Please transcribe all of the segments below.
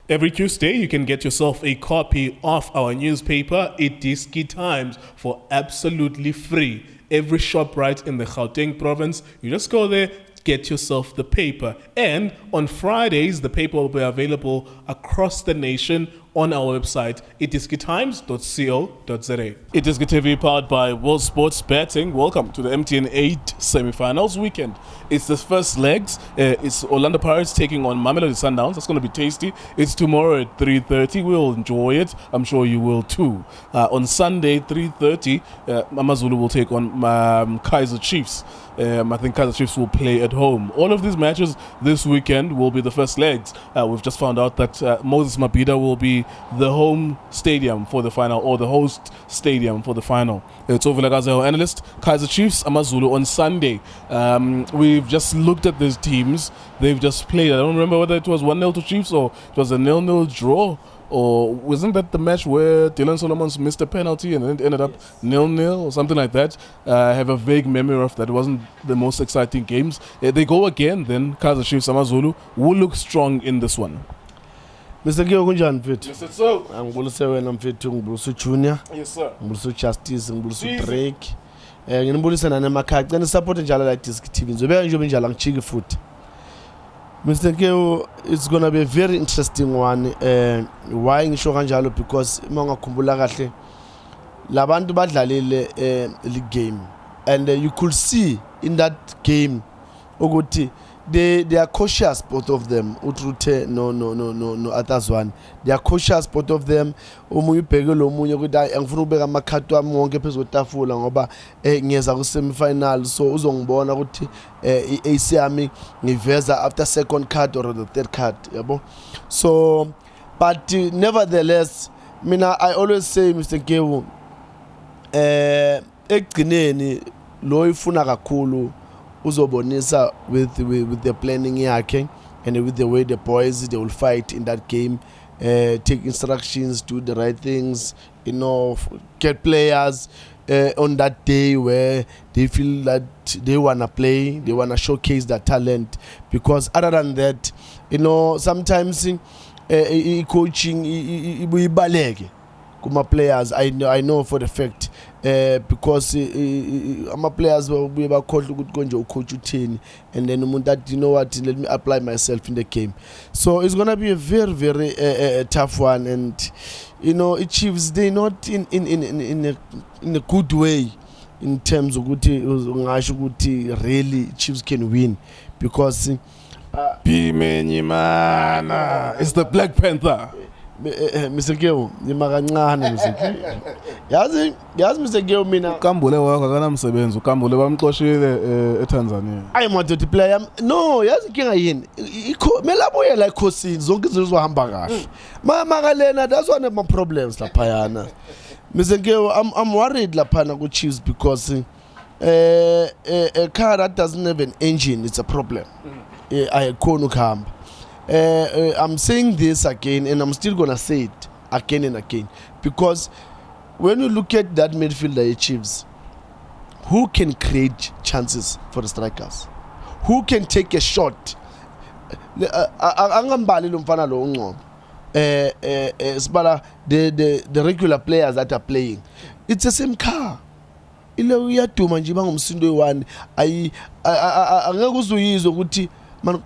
Every Tuesday, you can get yourself a copy of our newspaper, iDiskiTV, for absolutely free. Every shop right in the Gauteng province, you just go there, get yourself the paper. And on Fridays, the paper will be available across the nation on our website, iDiskiTimes.co.za. iDiskiTV powered by World Sports Betting. Welcome to the MTN 8 semi-finals weekend. It's the first legs. It's Orlando Pirates taking on Mamelodi Sundowns. That's going to be tasty. It's tomorrow at 3:30. We'll enjoy it. I'm sure you will too. On Sunday, 3:30, Amazulu will take on Kaizer Chiefs. I think Kaizer Chiefs will play at home. All of these matches this weekend will be the first legs. We've just found out that Moses Mabhida will be the home stadium for the final, or the host stadium for the final. Tso Vilakazi, our analyst. Kaizer Chiefs, Amazulu on Sunday. We've just looked at these teams. They've just played. I don't remember whether it was 1-0 to Chiefs or it was a 0-0 draw. Or wasn't that the match where Dylan Solomon's missed a penalty and then it ended up 0-0 or something like that? I have a vague memory of that. It wasn't the most exciting games. They go again, then Kaizer Chiefs, Amazulu will look strong in this one. Mr. Gio kunjani mfethu? Mr. Tso. Angibulise wena mfethu, ngibulise Junior. Yes sir. Ngibulise Justice, ngibulise Drake. Nginibulise nane emakhaya. Cela support njalo la iDiskiTV. Ngizobe nje njalo ngichiki futhi. Mr. Gio, it's going to be a very interesting one. Why ngisho kanjalo? Because mangakhumbula kahle labantu badlalile league game, and you could see in that game ukuthi they are cautious, both of them. Utrute no others one. They are cautious, both of them. Omunye ubheke lo munye ukuthi angifuna ukubeka amakhati wami wonke phezulu kwetafula ngoba ngiyeza ku semi-final, so uzongibona ukuthi i-AC yami ngiveza after second card or the third card, yabo. So but nevertheless, mina I always say, Mr. Gewu, ekugcineni lo ifuna kakhulu uzobonisa with the planning yakhe and with the way the boys they will fight in that game, take instructions, do the right things, get players on that day where they feel that they want to play, they want to showcase their talent. Because other than that, sometimes coaching ibaleke kuma players. I know for the fact, because my players will be about coach uthini, and then that, what, let me apply myself in the game. So it's gonna be a very very tough one, and Chiefs, they not in a good way in terms of really Chiefs can win, because it's the Black Panther. Mr. Geo, nimakancane Mr. Yazi Mr. Geo, mina ukambule wakho akanamsebenzi, ukambule bamxoshile eTanzania. I wanted to play. No, yazi inkinga yini? Melabuye la ekhosini zonke izinto zizohamba kahle. Makalena, that's one of my problems lapha yana. Mr. Geo, I'm worried lapha ku Chiefs, because a car that doesn't have an engine, it's a problem. I khona ukuhamba. I'm saying this again, and I'm still gonna say it again and again, because when you look at that midfielder Chiefs, who can create chances for the strikers? Who can take a shot? Angambali lo mfana lo unqobo. The regular players that are playing, it's the same car. Ile uyaduma nje bangumsindo one. Angeke uzuyizwe ukuthi man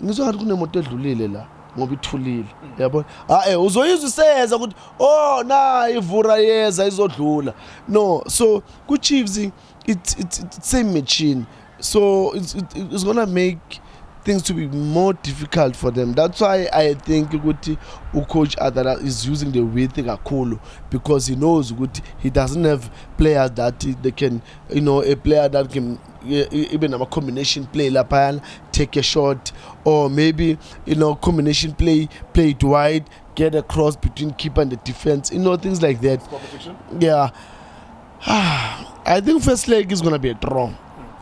ngizwa ngathi kunemoto edlulile la ngoba ithulile, yabona. Uzoyizwa iseza ukuthi na ivura yeza izodlula. No, so ku Chiefs it's same machine, so it's gonna make things to be more difficult for them. That's why I think coach Adara is using the width kakhulu, because he knows he doesn't have players that they can, a player that can even have a combination play lapha, take a shot, or maybe combination play it wide, get a cross between keeper and the defense, things like that. Yeah. I think first leg is gonna be a draw.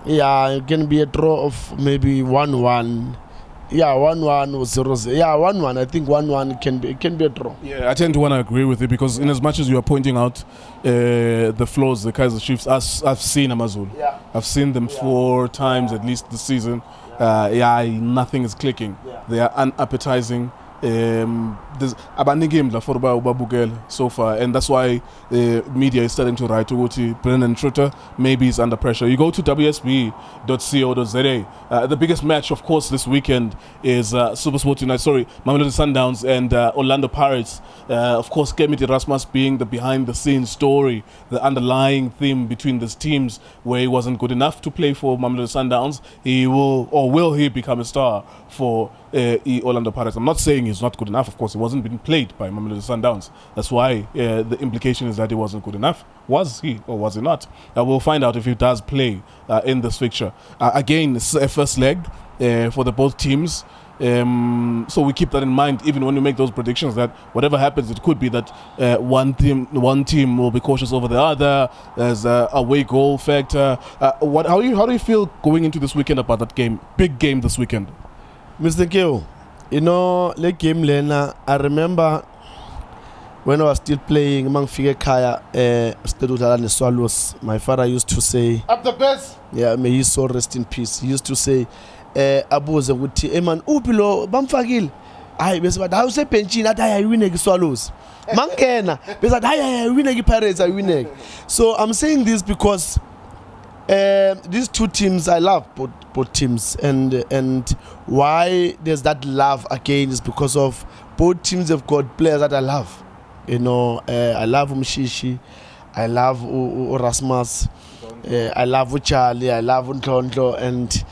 Yeah, it can be a draw of maybe 1-1. Yeah, 1-1 or 0-0. Yeah, 1-1. I think 1-1 can be a draw. Yeah, I tend to want to agree with you, because in as much as you are pointing out the flaws the Kaizer Chiefs, I've seen Amazulu. Yeah. I've seen them 4 times at least this season. Nothing is clicking. Yeah. They are unappetizing. There's abanikimdla for ubabukele so far, and that's why media is starting to write ukuthi Brendan Trutter maybe is under pressure. You go to wsb.co.za. The biggest match, of course, this weekend is SuperSport United. Mamelodi Sundowns and Orlando Pirates. Of course, Erasmus being the behind-the-scenes story, the underlying theme between these teams, where he wasn't good enough to play for Mamelodi Sundowns. Will he become a star for Orlando Pirates? I'm not saying he's not good enough. Of course, he wasn't being played by Mamelodi Sundowns. That's why the implication is that he wasn't good enough. Was he or was he not? We'll find out if he does play in this fixture. Again, it's a first leg for the both teams. So we keep that in mind even when we make those predictions, that whatever happens, it could be that one team will be cautious over the other. There's a away goal factor. How do you feel going into this weekend about that game, big game this weekend? Mr. Keo, you know, the game Lena, I remember when I was still playing among Kaizer, the Swallows, my father used to say, Up the best. Yeah, may his soul rest in peace. He used to say, Abuze ukuthi eman upilo bamfakile. Hayi bese bathi awuse benchini athi ayawine ke Swallows. Mangena bese bathi ayawine ke Pirates ayawine. So I'm saying this because these two teams, I love both teams, and why there's that love again is because of both teams have got players that I love. You know, I love Umshishi, I love Erasmus, I love Charlie, I love Ntlondlo, and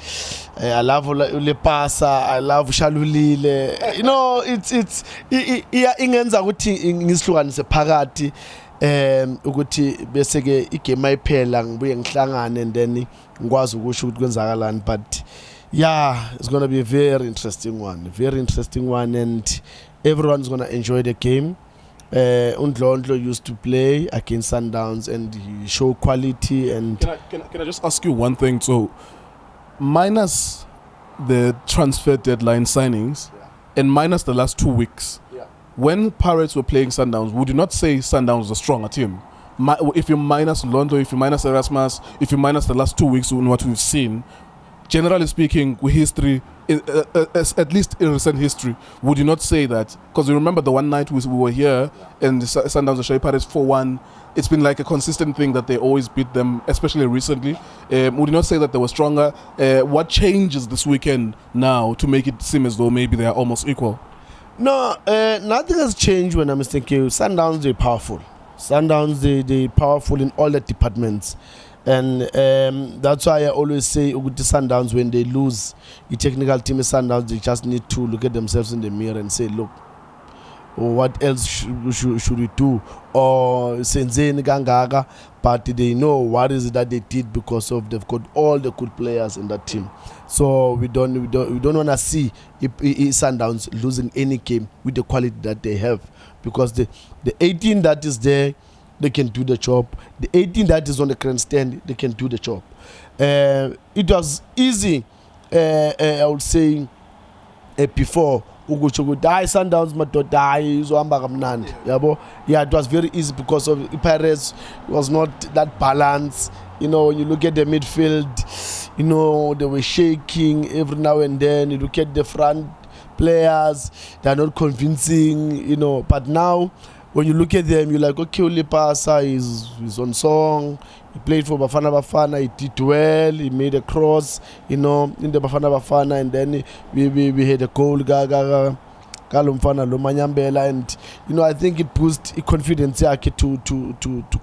I love Lepasa, I love Shalulile. You know, it's ingenza ukuthi ngisihlukanise phakathi ukuthi bese ke igame ayiphela ngibuye ngihlangane and then ngikwazi ukusho ukuthi kwenzakalani. But yeah, it's going to be a very interesting one, and everyone's going to enjoy the game. Undlondlo used to play against Sundowns and he showed quality. And can I just ask you one thing? So minus the transfer deadline signings, and minus the last 2 weeks, when Pirates were playing Sundowns, would you not say Sundowns was a stronger team? If you minus Londo, if you minus Erasmus, if you minus the last 2 weeks in what we've seen, generally speaking, with history, at least in recent history, would you not say that? Because you remember the one night we were here and the Sundowns were Pirates 4-1. It's been like a consistent thing that they always beat them, especially recently. Would you not say that they were stronger? What changes this weekend now to make it seem as though maybe they are almost equal? No, nothing has changed when I'm thinking Sundowns, they're powerful. Sundowns, they're powerful in all the departments. And that's why I always say with the Sundowns, when they lose, the technical team is Sundowns, they just need to look at themselves in the mirror and say, look, what else should we do? Or Senzeni Gangaga, but they know what is it that they did because of they've got all the good players in that team. So we don't want to see if Sundowns losing any game with the quality that they have, because the 18 that is there, they can do the job. The 18 that is on the grandstand, they can do the job. It was easy, I would say, before. Sundowns yeah, it was very easy because of Pirates was not that balance. You know, when you look at the midfield, you know, they were shaking every now and then. You look at the front players, they're not convincing, you know. But now, when you look at them, you're like, okay, Lepasa is on song. He played for Bafana, he did well, he made a cross, you know, in the Bafana, and then we had a goal, Kalumfana Lomanyambela, and you know, I think it boosted confidence to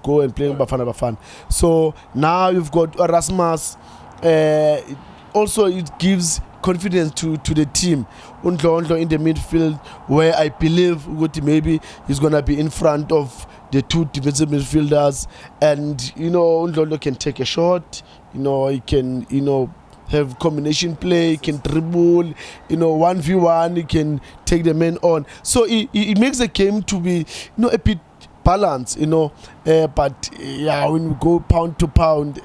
go and play in Bafana. So now you've got Erasmus, also it gives confidence to the team. Undlo in the midfield, where I believe maybe he's gonna be in front of the two defensive midfielders, and you know Undlo can take a shot. You know, he can have combination play, he can dribble. You know, 1v1, he can take the men on. So it makes the game to be a bit balanced. You know, but yeah, when we go pound to pound.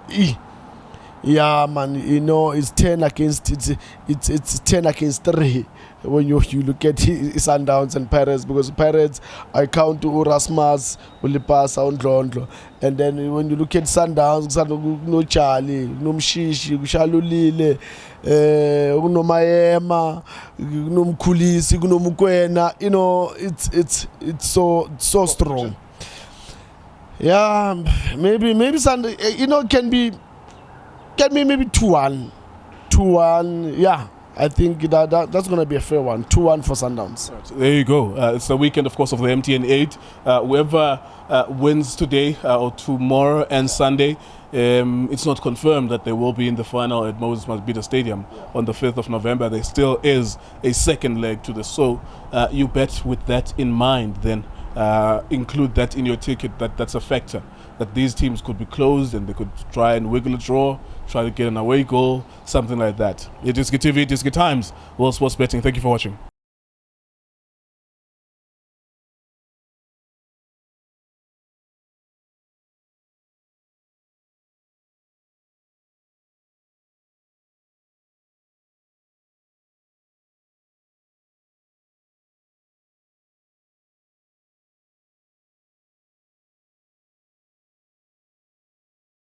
Yeah, man, you know, it's 10 against 3. when you look at Sundowns and Pirates, because Pirates, I count to Erasmus, Ulipasa, Undlondlo. And then when you look at Sundowns, no Charlie, no Mshishi, Shalulile, no Mayema, no Mkulisi, no Mukwena, you know, it's so strong. Yeah, maybe Sunday, you know, can be maybe 2-1. 2-1, yeah. I think that's going to be a fair one. 2-1 for Sundowns. Right, there you go. It's the weekend, of course, of the MTN 8. Whoever wins today or tomorrow and Sunday, it's not confirmed that they will be in the final at Moses Mabhida Stadium on the 5th of November. There still is a second leg to this. So you bet with that in mind, then include that in your ticket. That's a factor. That these teams could be closed and they could try and wiggle a draw, try to get an away goal, something like that. iDiskiTV, iDiski Times, World Sports Betting. Thank you for watching.